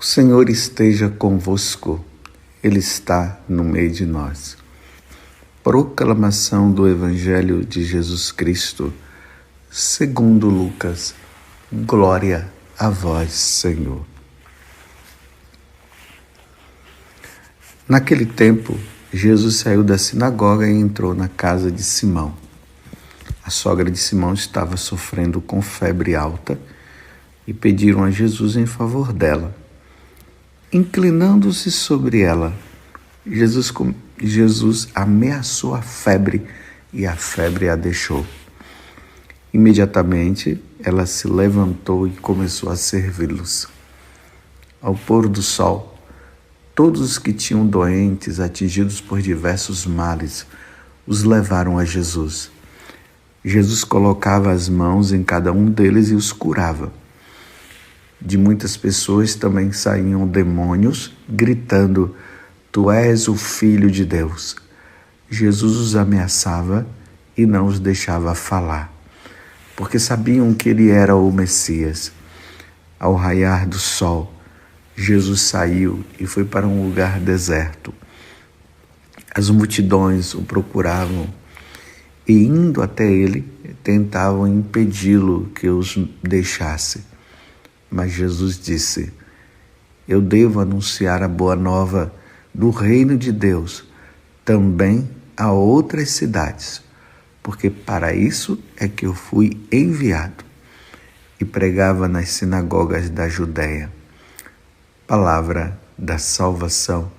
O Senhor esteja convosco, Ele está no meio de nós. Proclamação do Evangelho de Jesus Cristo, segundo Lucas. Glória a vós, Senhor. Naquele tempo, Jesus saiu da sinagoga e entrou na casa de Simão. A sogra de Simão estava sofrendo com febre alta e pediram a Jesus em favor dela. Inclinando-se sobre ela, Jesus ameaçou a febre e a febre a deixou. Imediatamente, ela se levantou e começou a servi-los. Ao pôr do sol, todos os que tinham doentes, atingidos por diversos males, os levaram a Jesus. Jesus colocava as mãos em cada um deles e os curava. De muitas pessoas também saíam demônios, gritando: Tu és o Filho de Deus. Jesus os ameaçava e não os deixava falar, porque sabiam que ele era o Messias. Ao raiar do sol, Jesus saiu e foi para um lugar deserto. As multidões o procuravam e, indo até ele, tentavam impedi-lo que os deixasse. Mas Jesus disse: Eu devo anunciar a boa nova do reino de Deus também a outras cidades, porque para isso é que eu fui enviado. E pregava nas sinagogas da Judéia. Palavra da salvação.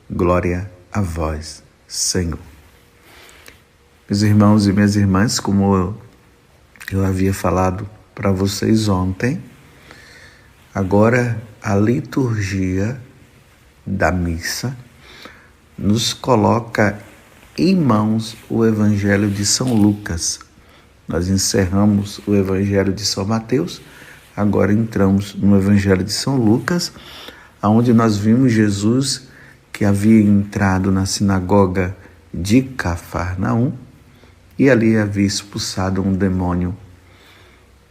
Glória a vós, Senhor. Meus irmãos e minhas irmãs, como eu havia falado para vocês ontem, agora a liturgia da missa nos coloca em mãos o Evangelho de São Lucas. Nós encerramos o Evangelho de São Mateus, agora entramos no Evangelho de São Lucas, onde nós vimos Jesus que havia entrado na sinagoga de Cafarnaum e ali havia expulsado um demônio.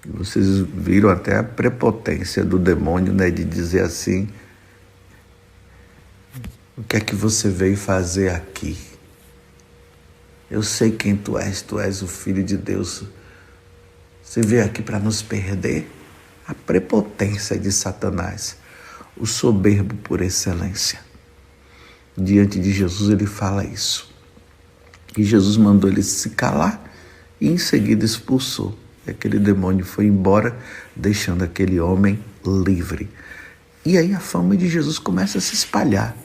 Vocês viram até a prepotência do demônio, né, de dizer assim: o que é que você veio fazer aqui? Eu sei quem tu és o Filho de Deus. Você veio aqui para nos perder? A prepotência de Satanás, o soberbo por excelência. Diante de Jesus ele fala isso. E Jesus mandou ele se calar e em seguida expulsou. E aquele demônio foi embora, deixando aquele homem livre. E aí a fama de Jesus começa a se espalhar.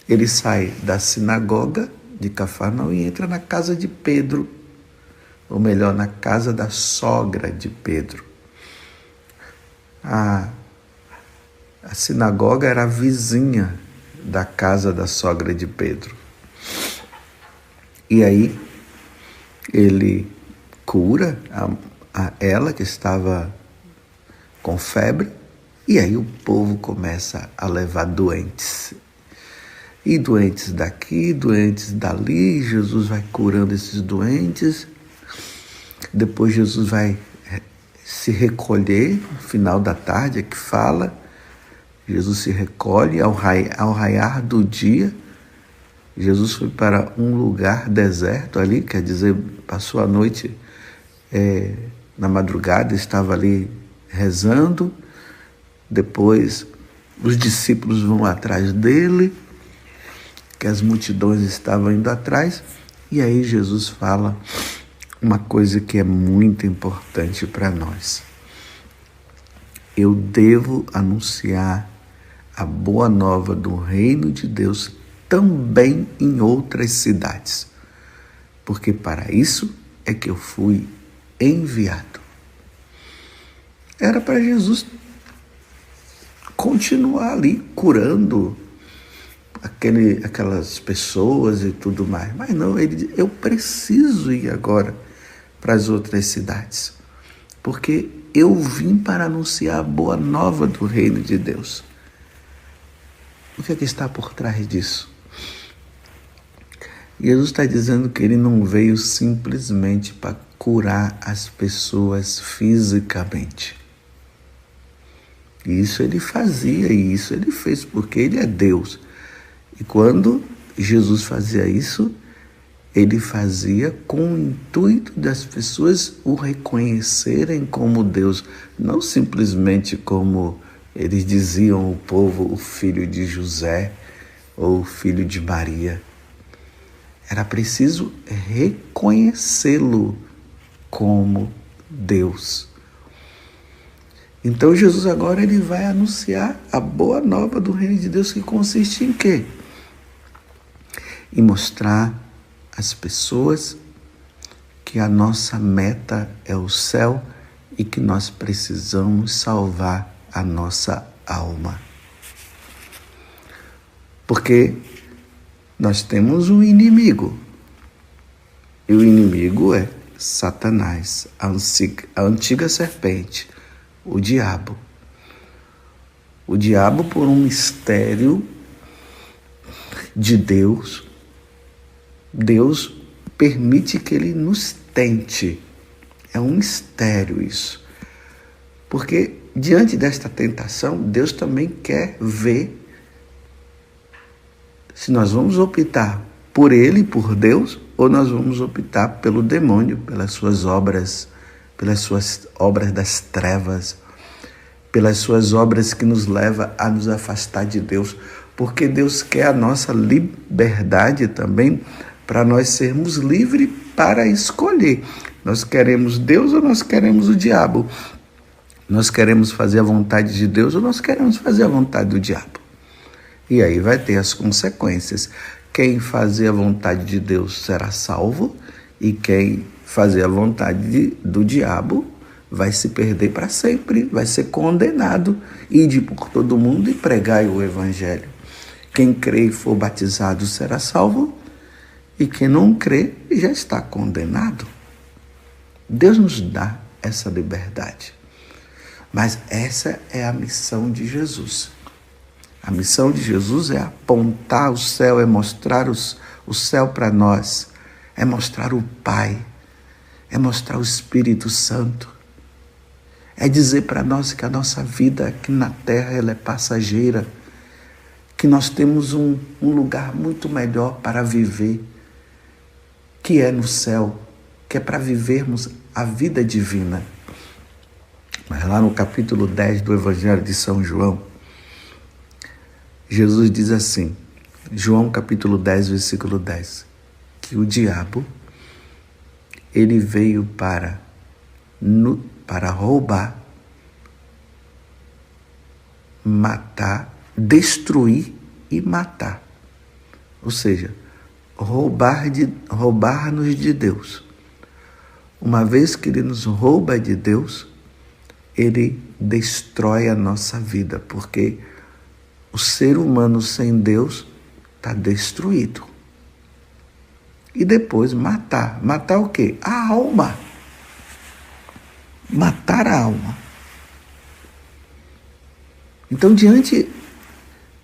Ele sai da sinagoga de Cafarnaum e entra na casa de Pedro, ou melhor, na casa da sogra de Pedro. A sinagoga era a vizinha da casa da sogra de Pedro. E aí ele cura a ela que estava com febre, e aí o povo começa a levar doentes. E doentes daqui, doentes dali, Jesus vai curando esses doentes. Depois Jesus vai se recolher, no final da tarde é que fala. Jesus se recolhe ao raiar do dia. Jesus foi para um lugar deserto ali, quer dizer, passou a noite na madrugada, estava ali rezando. Depois os discípulos vão atrás dele, que as multidões estavam indo atrás, e aí Jesus fala uma coisa que é muito importante para nós. Eu devo anunciar a boa nova do reino de Deus também em outras cidades, porque para isso é que eu fui enviado. Era para Jesus continuar ali curando aquelas pessoas e tudo mais, mas não, ele diz: eu preciso ir agora para as outras cidades, porque eu vim para anunciar a boa nova do reino de Deus. O que é que está por trás disso? Jesus está dizendo que ele não veio simplesmente para curar as pessoas fisicamente. E isso ele fazia, e isso ele fez, porque ele é Deus. E quando Jesus fazia isso, ele fazia com o intuito das pessoas o reconhecerem como Deus, não simplesmente como eles diziam o povo, o filho de José ou o filho de Maria. Era preciso reconhecê-lo como Deus. Então Jesus agora ele vai anunciar a boa nova do reino de Deus, que consiste em quê? Em mostrar às pessoas que a nossa meta é o céu e que nós precisamos salvar a nossa alma. Porque nós temos um inimigo, e o inimigo é Satanás, a antiga serpente, o diabo. O diabo, por um mistério de Deus permite que ele nos tente. É um mistério isso. Porque diante desta tentação, Deus também quer ver se nós vamos optar por ele, por Deus, ou nós vamos optar pelo demônio, pelas suas obras das trevas, pelas suas obras que nos levam a nos afastar de Deus, porque Deus quer a nossa liberdade também, para nós sermos livres para escolher. Nós queremos Deus ou nós queremos o diabo? Nós queremos fazer a vontade de Deus ou nós queremos fazer a vontade do diabo? E aí vai ter as consequências. Quem fazer a vontade de Deus será salvo, e quem fazer a vontade do diabo vai se perder para sempre, vai ser condenado. Ide por todo mundo e pregai o evangelho. Quem crê e for batizado será salvo, e quem não crê já está condenado. Deus nos dá essa liberdade. Mas essa é a missão de Jesus. A missão de Jesus é apontar o céu, é mostrar o céu para nós, é mostrar o Pai, é mostrar o Espírito Santo, é dizer para nós que a nossa vida aqui na terra ela é passageira, que nós temos um lugar muito melhor para viver, que é no céu, que é para vivermos a vida divina. Mas lá no capítulo 10 do Evangelho de São João, Jesus diz assim, João capítulo 10, versículo 10, que o diabo, ele veio para roubar, matar, destruir e matar. Ou seja, roubar-nos de Deus. Uma vez que ele nos rouba de Deus, ele destrói a nossa vida, porque o ser humano sem Deus está destruído. E depois matar. Matar o quê? A alma. Matar a alma. Então, diante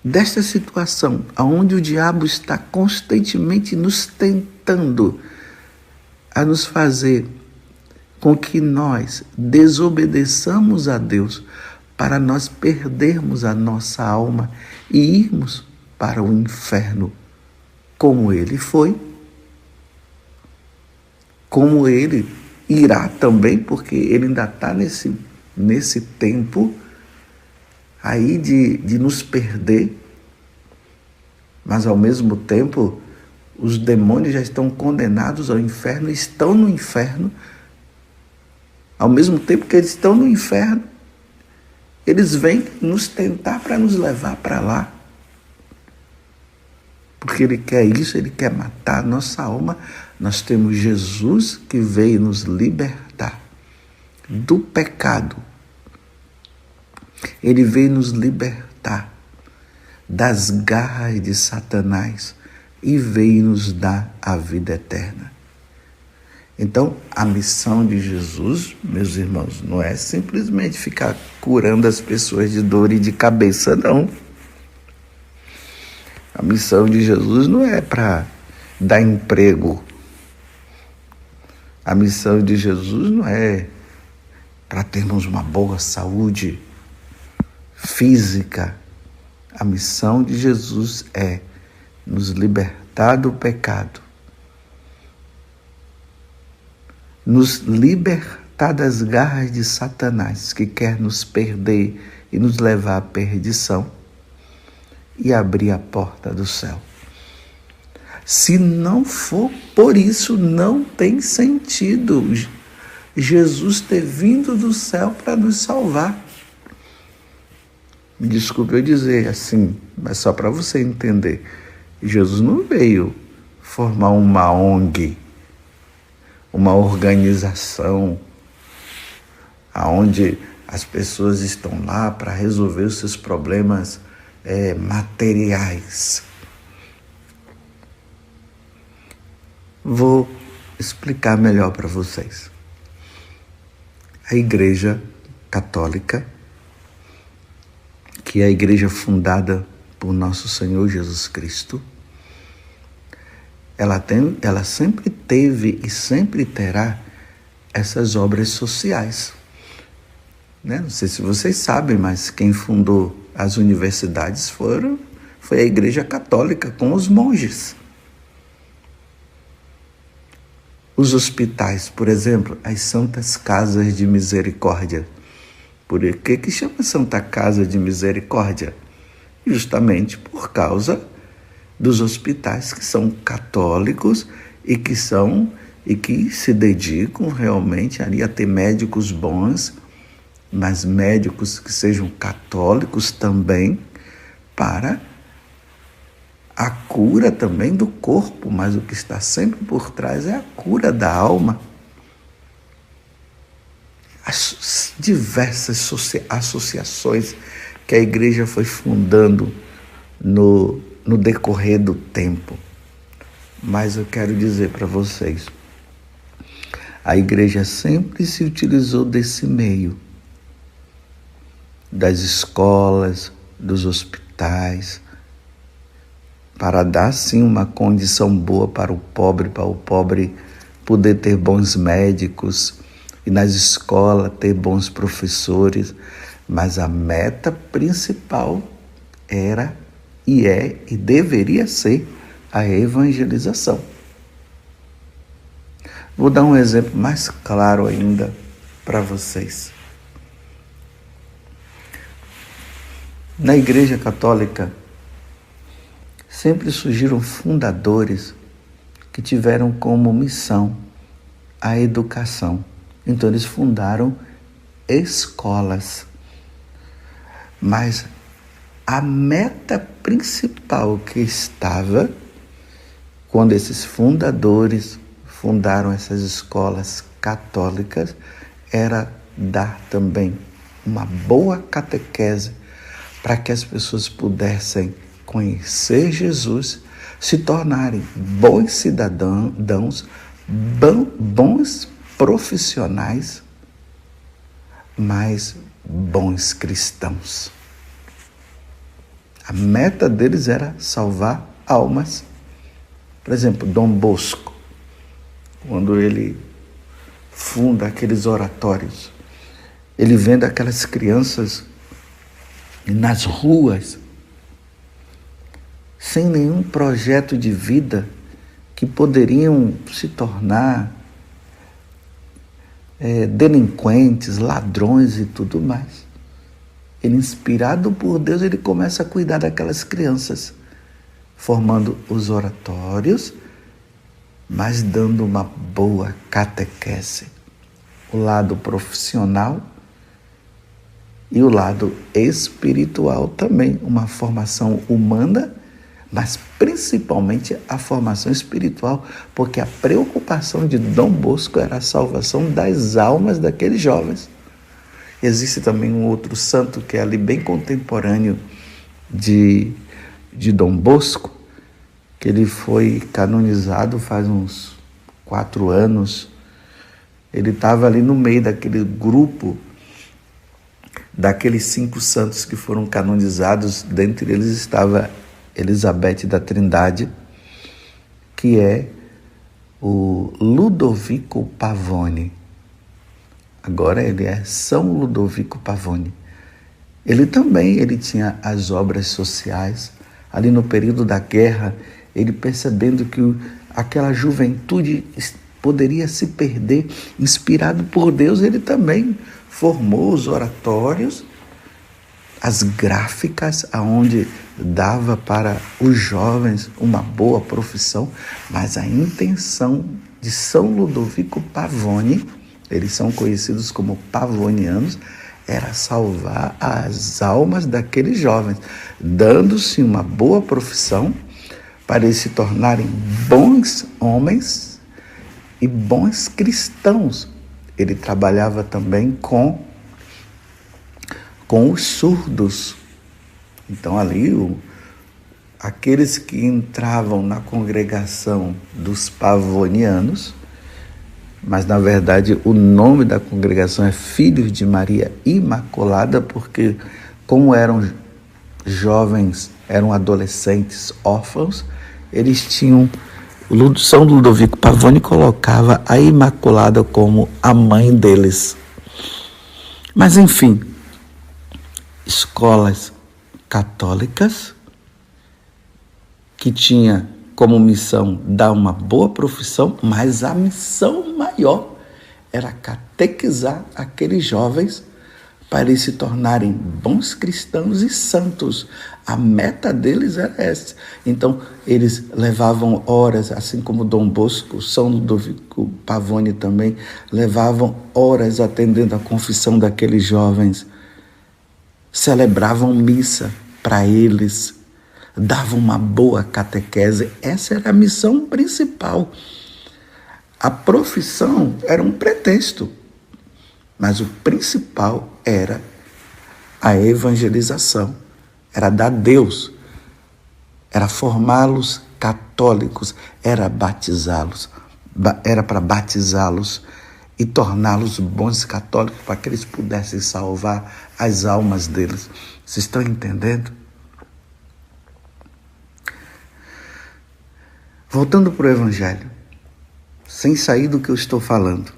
desta situação, onde o diabo está constantemente nos tentando a nos fazer com que nós desobedeçamos a Deus, para nós perdermos a nossa alma e irmos para o inferno, como ele foi, como ele irá também, porque ele ainda está nesse tempo aí de nos perder, mas ao mesmo tempo os demônios já estão condenados ao inferno, estão no inferno. Ao mesmo tempo que eles estão no inferno, eles vêm nos tentar para nos levar para lá. Porque ele quer isso, ele quer matar a nossa alma. Nós temos Jesus que veio nos libertar do pecado. Ele veio nos libertar das garras de Satanás e veio nos dar a vida eterna. Então, a missão de Jesus, meus irmãos, não é simplesmente ficar curando as pessoas de dor e de cabeça, não. A missão de Jesus não é para dar emprego. A missão de Jesus não é para termos uma boa saúde física. A missão de Jesus é nos libertar do pecado, nos libertar das garras de Satanás, que quer nos perder e nos levar à perdição, e abrir a porta do céu. Se não for por isso, não tem sentido Jesus ter vindo do céu para nos salvar. Me desculpe eu dizer assim, mas só para você entender. Jesus não veio formar uma ONG, uma organização, onde as pessoas estão lá para resolver os seus problemas materiais. Vou explicar melhor para vocês. A Igreja Católica, que é a igreja fundada por nosso Senhor Jesus Cristo, ela sempre teve e sempre terá essas obras sociais. Não sei se vocês sabem, mas quem fundou as universidades foi a Igreja Católica, com os monges. Os hospitais, por exemplo, as Santas Casas de Misericórdia. Por que chama Santa Casa de Misericórdia? Justamente por causa dos hospitais que são católicos e que se dedicam realmente ali a ter médicos bons, mas médicos que sejam católicos também, para a cura também do corpo, mas o que está sempre por trás é a cura da alma. As diversas associações que a igreja foi fundando no decorrer do tempo. Mas eu quero dizer para vocês, a igreja sempre se utilizou desse meio, das escolas, dos hospitais, para dar sim uma condição boa para o pobre poder ter bons médicos, e nas escolas ter bons professores, mas a meta principal era e é e deveria ser a evangelização. Vou dar um exemplo mais claro ainda para vocês. Na Igreja Católica, sempre surgiram fundadores que tiveram como missão a educação. Então eles fundaram escolas. Mas a meta principal que estava, quando esses fundadores fundaram essas escolas católicas, era dar também uma boa catequese para que as pessoas pudessem conhecer Jesus, se tornarem bons cidadãos, bons profissionais, mas bons cristãos. A meta deles era salvar almas. Por exemplo, Dom Bosco, quando ele funda aqueles oratórios, ele vendo aquelas crianças nas ruas, sem nenhum projeto de vida, que poderiam se tornar delinquentes, ladrões e tudo mais. Ele, inspirado por Deus, ele começa a cuidar daquelas crianças, formando os oratórios, mas dando uma boa catequese. O lado profissional e o lado espiritual também, uma formação humana, mas principalmente a formação espiritual, porque a preocupação de Dom Bosco era a salvação das almas daqueles jovens. Existe também um outro santo que é ali bem contemporâneo de Dom Bosco, que ele foi canonizado faz uns 4 anos. Ele estava ali no meio daquele grupo, daqueles 5 santos que foram canonizados. Dentre eles estava Elizabeth da Trindade, que é o Ludovico Pavone. Agora ele é São Ludovico Pavone. ele tinha as obras sociais. Ali no período da guerra, ele percebendo que aquela juventude poderia se perder, inspirado por Deus, ele também formou os oratórios, as gráficas, aonde dava para os jovens uma boa profissão, mas a intenção de São Ludovico Pavone, eles são conhecidos como pavonianos, era salvar as almas daqueles jovens, dando-se uma boa profissão para eles se tornarem bons homens e bons cristãos. Ele trabalhava também com os surdos. Então ali, aqueles que entravam na congregação dos pavonianos, mas na verdade o nome da congregação é Filhos de Maria Imaculada, porque como eram jovens, eram adolescentes órfãos, eles tinham, São Ludovico Pavone colocava a Imaculada como a mãe deles. Mas enfim, escolas católicas que tinha como missão dar uma boa profissão, mas a missão maior era catequizar aqueles jovens para eles se tornarem bons cristãos e santos. A meta deles era essa. Então, eles levavam horas, assim como Dom Bosco, São Ludovico Pavone também, levavam horas atendendo a confissão daqueles jovens. Celebravam missa para eles, davam uma boa catequese. Essa era a missão principal. A profissão era um pretexto, mas o principal era a evangelização, era dar Deus, era formá-los católicos, era batizá-los, era para batizá-los e torná-los bons católicos para que eles pudessem salvar as almas deles. Vocês estão entendendo? Voltando para o Evangelho, sem sair do que eu estou falando.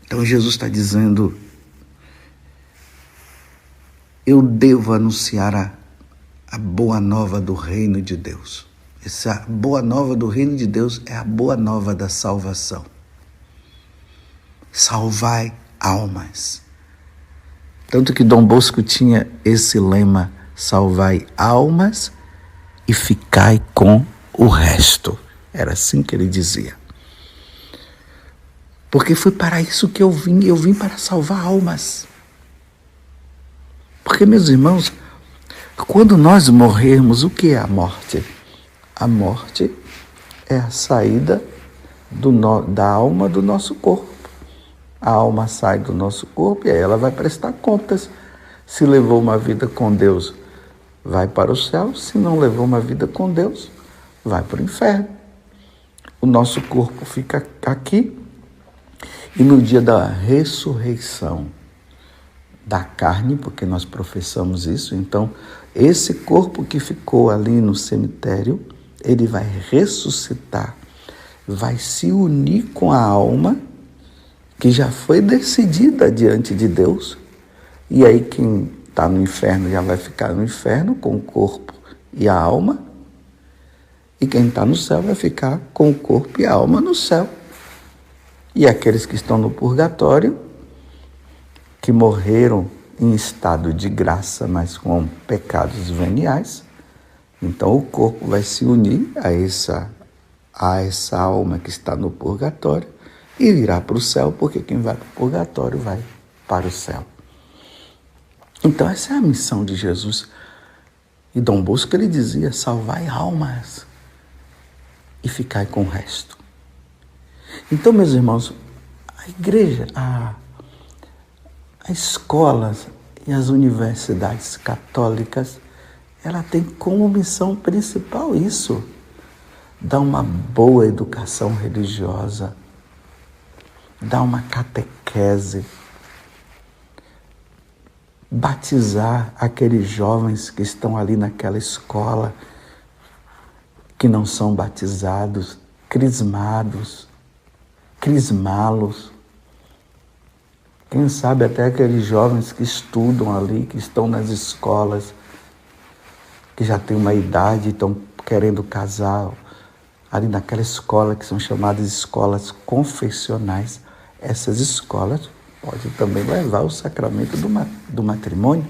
Então Jesus está dizendo, eu devo anunciar a boa nova do reino de Deus. Essa boa nova do reino de Deus é a boa nova da salvação. Salvai almas. Tanto que Dom Bosco tinha esse lema, salvai almas e ficai com o resto. Era assim que ele dizia. Porque foi para isso que eu vim para salvar almas. Porque, meus irmãos, quando nós morrermos, o que é a morte? A morte é a saída da alma do nosso corpo. A alma sai do nosso corpo e aí ela vai prestar contas. Se levou uma vida com Deus, vai para o céu. Se não levou uma vida com Deus, vai para o inferno. O nosso corpo fica aqui e no dia da ressurreição da carne, porque nós professamos isso, então esse corpo que ficou ali no cemitério, ele vai ressuscitar, vai se unir com a alma que já foi decidida diante de Deus, e aí quem está no inferno já vai ficar no inferno com o corpo e a alma, e quem está no céu vai ficar com o corpo e a alma no céu. E aqueles que estão no purgatório, que morreram em estado de graça, mas com pecados veniais, então o corpo vai se unir a essa alma que está no purgatório e irá para o céu, porque quem vai para o purgatório vai para o céu. Então essa é a missão de Jesus. E Dom Bosco ele dizia, salvai almas e ficai com o resto. Então, meus irmãos, a igreja, as escolas e as universidades católicas, ela tem como missão principal isso, dar uma boa educação religiosa, dar uma catequese, batizar aqueles jovens que estão ali naquela escola, que não são batizados, crismá-los, Quem sabe até aqueles jovens que estudam ali, que estão nas escolas, que já têm uma idade e estão querendo casar, ali naquela escola que são chamadas escolas confessionais. Essas escolas podem também levar o sacramento do matrimônio.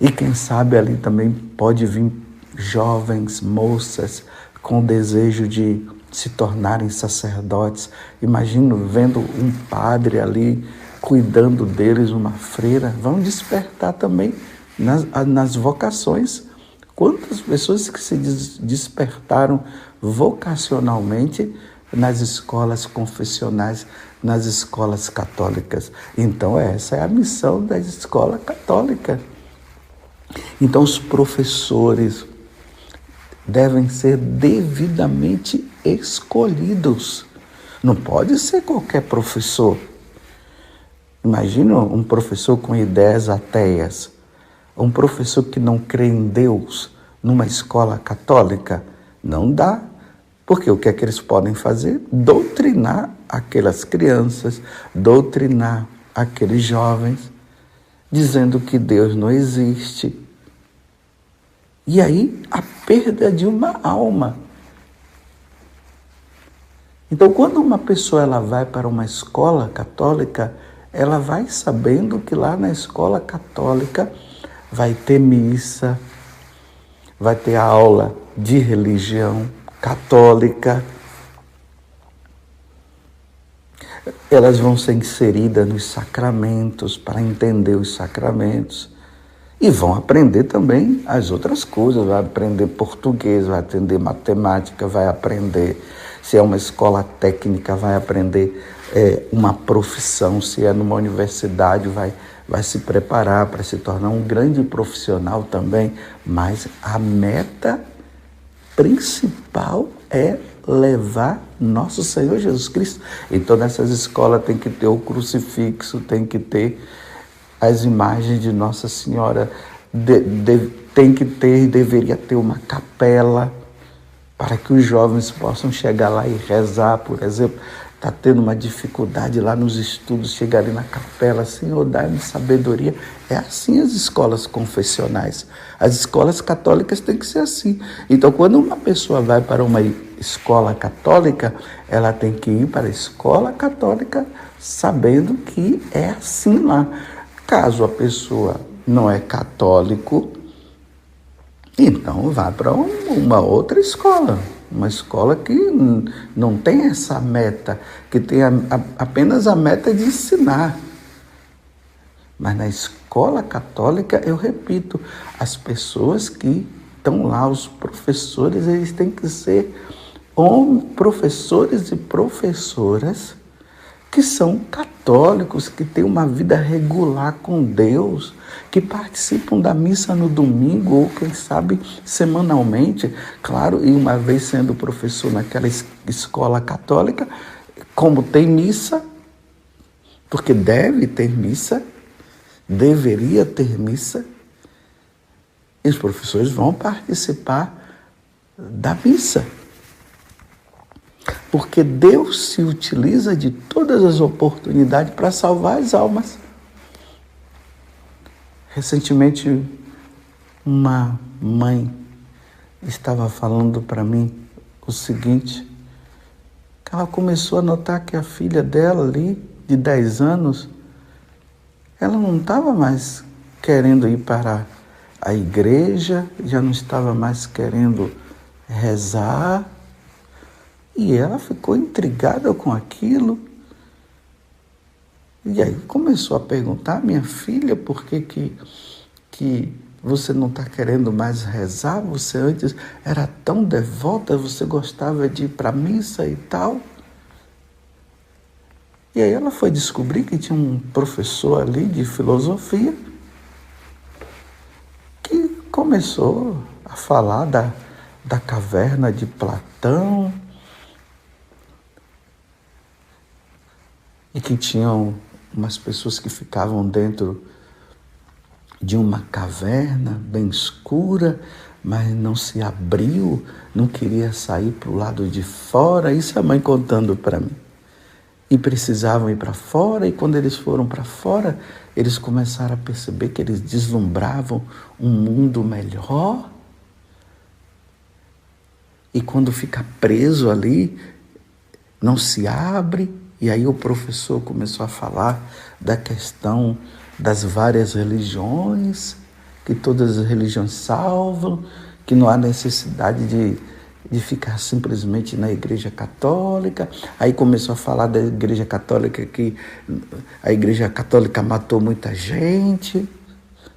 E quem sabe ali também pode vir jovens, moças, com desejo de se tornarem sacerdotes. Imagino vendo um padre ali cuidando deles, uma freira. Vão despertar também nas vocações. Quantas pessoas que se despertaram vocacionalmente nas escolas confessionais, nas escolas católicas. Então essa é a missão da escola católica. Então os professores devem ser devidamente escolhidos. Não pode ser qualquer professor. Imagina um professor com ideias ateias, um professor que não crê em Deus numa escola católica. Não dá. Porque o que é que eles podem fazer? Doutrinar aquelas crianças, doutrinar aqueles jovens, dizendo que Deus não existe. E aí, a perda de uma alma. Então, quando uma pessoa ela vai para uma escola católica, ela vai sabendo que lá na escola católica vai ter missa, vai ter aula de religião católica. Elas vão ser inseridas nos sacramentos para entender os sacramentos. E vão aprender também as outras coisas, vai aprender português, vai aprender matemática, vai aprender, se é uma escola técnica, vai aprender uma profissão, se é numa universidade, vai se preparar para se tornar um grande profissional também. Mas a meta principal é levar nosso Senhor Jesus Cristo. Então nessas escolas tem que ter o crucifixo, tem que ter as imagens de Nossa Senhora, deveria ter uma capela para que os jovens possam chegar lá e rezar, por exemplo. Está tendo uma dificuldade lá nos estudos, chegar ali na capela, Senhor, dá-me sabedoria. É assim as escolas confessionais. As escolas católicas têm que ser assim. Então, quando uma pessoa vai para uma escola católica, ela tem que ir para a escola católica sabendo que é assim lá. Caso a pessoa não é católico, então vá para uma outra escola. Uma escola que não tem essa meta, que tem apenas a meta de ensinar. Mas na escola católica, eu repito, as pessoas que estão lá, os professores, eles têm que ser professores e professoras que são católicos, que têm uma vida regular com Deus, que participam da missa no domingo, ou quem sabe semanalmente, claro, e uma vez sendo professor naquela escola católica, como tem missa, porque deve ter missa, deveria ter missa, e os professores vão participar da missa. Porque Deus se utiliza de todas as oportunidades para salvar as almas. Recentemente, uma mãe estava falando para mim o seguinte, que ela começou a notar que a filha dela ali, de 10 anos, ela não estava mais querendo ir para a igreja, já não estava mais querendo rezar, e ela ficou intrigada com aquilo. E aí começou a perguntar, minha filha, por que você não está querendo mais rezar? Você antes era tão devota, você gostava de ir para a missa e tal. E aí ela foi descobrir que tinha um professor ali de filosofia que começou a falar da caverna de Platão, e que tinham umas pessoas que ficavam dentro de uma caverna bem escura, mas não se abriu, não queria sair para o lado de fora. Isso a mãe contando para mim. e precisavam ir para fora, e quando eles foram para fora, eles começaram a perceber que eles deslumbravam um mundo melhor. E quando fica preso ali, não se abre. E aí o professor começou a falar da questão das várias religiões, que todas as religiões salvam, que não há necessidade de ficar simplesmente na Igreja Católica. Aí começou a falar da Igreja Católica, que a Igreja Católica matou muita gente.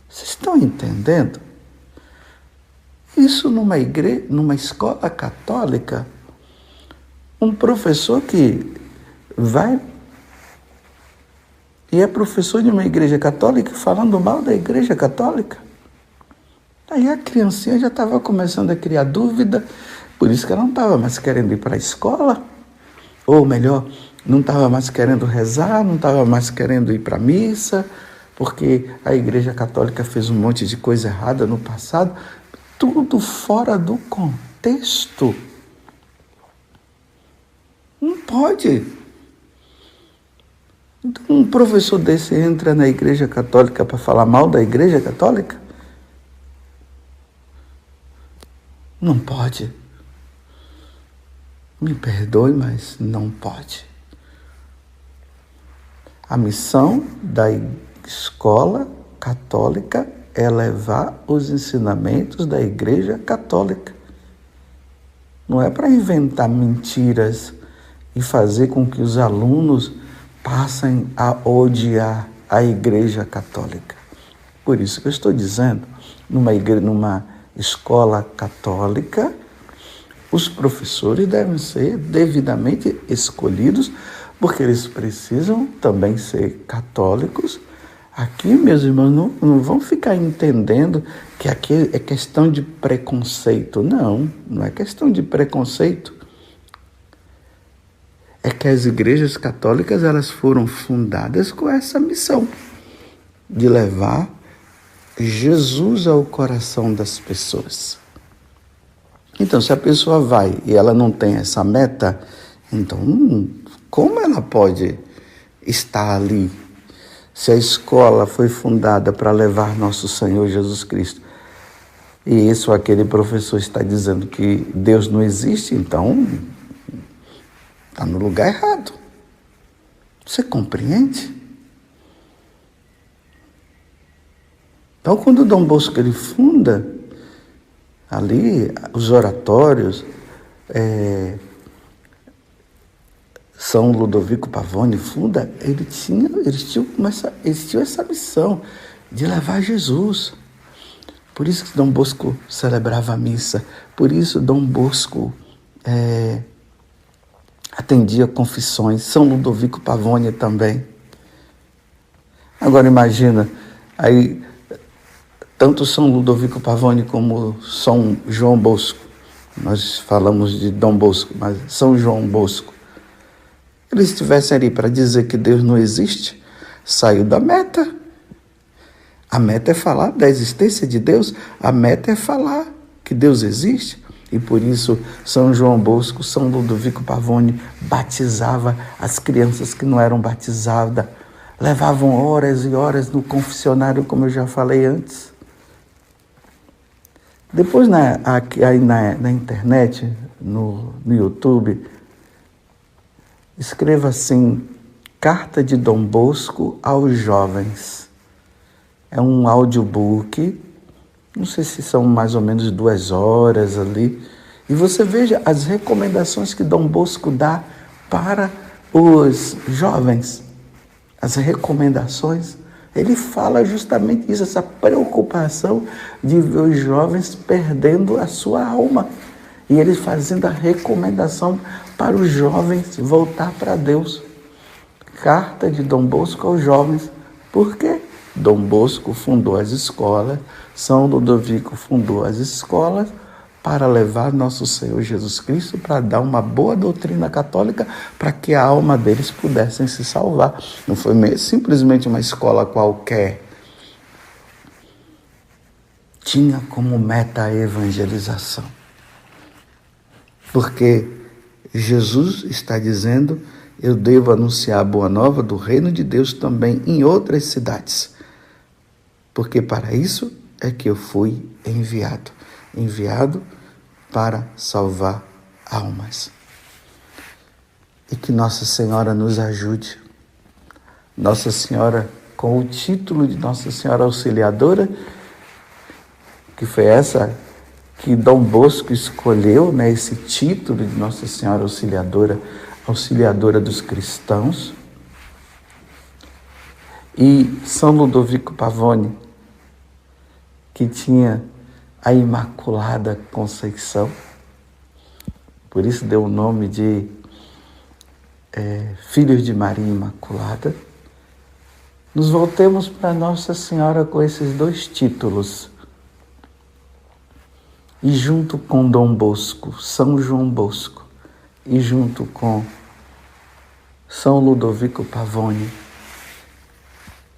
Vocês estão entendendo? Isso numa escola católica, um professor que vai e é professor de uma igreja católica falando mal da Igreja Católica. Aí a criancinha já estava começando a criar dúvida, por isso que ela não estava mais querendo ir para a escola, ou melhor, não estava mais querendo rezar, não estava mais querendo ir para a missa, porque a Igreja Católica fez um monte de coisa errada no passado, tudo fora do contexto. Não pode. Então, um professor desse entra na Igreja Católica para falar mal da Igreja Católica? Não pode. Me perdoe, mas não pode. A missão da escola católica é levar os ensinamentos da Igreja Católica. Não é para inventar mentiras e fazer com que os alunos passem a odiar a Igreja Católica. Por isso que eu estou dizendo, numa escola católica, os professores devem ser devidamente escolhidos, porque eles precisam também ser católicos. Aqui, meus irmãos, não vão ficar entendendo que aqui é questão de preconceito. Não, não é questão de preconceito. É que as igrejas católicas, elas foram fundadas com essa missão de levar Jesus ao coração das pessoas. Então, se a pessoa vai e ela não tem essa meta, então como ela pode estar ali? Se a escola foi fundada para levar nosso Senhor Jesus Cristo, e esse ou aquele professor está dizendo que Deus não existe, então está no lugar errado. Você compreende? Então, quando Dom Bosco ele funda ali os oratórios, São Ludovico Pavone funda, eles tinham essa missão de levar Jesus. Por isso que Dom Bosco celebrava a missa, por isso Dom Bosco atendia confissões, São Ludovico Pavone também. Agora imagina, aí tanto São Ludovico Pavone como São João Bosco, nós falamos de Dom Bosco, mas São João Bosco, eles estivessem ali para dizer que Deus não existe, saiu da meta. A meta é falar da existência de Deus, a meta é falar que Deus existe. E por isso São João Bosco, São Ludovico Pavone batizava as crianças que não eram batizadas, levavam horas e horas no confessionário, como eu já falei antes. Depois aí na internet, no YouTube, escreva assim, Carta de Dom Bosco aos Jovens. É um audiobook, não sei se são mais ou menos 2 horas ali, e você veja as recomendações que Dom Bosco dá para os jovens. As recomendações, ele fala justamente isso, essa preocupação de ver os jovens perdendo a sua alma. E ele fazendo a recomendação para os jovens voltar para Deus. Carta de Dom Bosco aos jovens. Por quê? Dom Bosco fundou as escolas, São Ludovico fundou as escolas para levar nosso Senhor Jesus Cristo, para dar uma boa doutrina católica, para que a alma deles pudessem se salvar. Não foi simplesmente uma escola qualquer. Tinha como meta a evangelização. Porque Jesus está dizendo eu devo anunciar a boa nova do reino de Deus também em outras cidades. Porque para isso é que eu fui enviado para salvar almas. E que Nossa Senhora nos ajude. Nossa Senhora, com o título de Nossa Senhora Auxiliadora, que foi essa que Dom Bosco escolheu, né, esse título de Nossa Senhora Auxiliadora, auxiliadora dos cristãos. E São Ludovico Pavone, que tinha a Imaculada Conceição, por isso deu o nome de Filhos de Maria Imaculada. Nos voltemos para Nossa Senhora com esses dois títulos. E junto com Dom Bosco, São João Bosco, e junto com São Ludovico Pavone,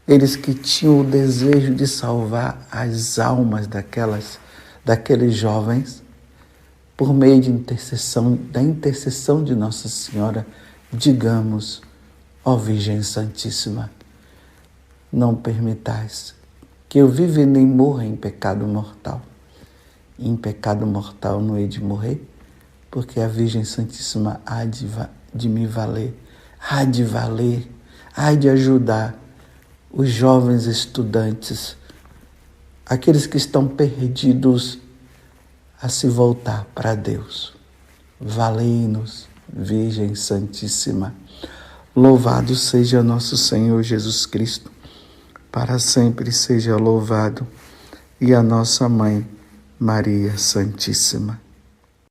eles que tinham o desejo de salvar as almas daqueles jovens, por meio da intercessão de Nossa Senhora, digamos: ó Virgem Santíssima, não permitais que eu viva e nem morra em pecado mortal. E em pecado mortal não hei de morrer, porque a Virgem Santíssima há de me valer, há de ajudar os jovens estudantes, aqueles que estão perdidos, a se voltar para Deus. Valei-nos, Virgem Santíssima. Louvado seja nosso Senhor Jesus Cristo, para sempre seja louvado, e a nossa Mãe, Maria Santíssima.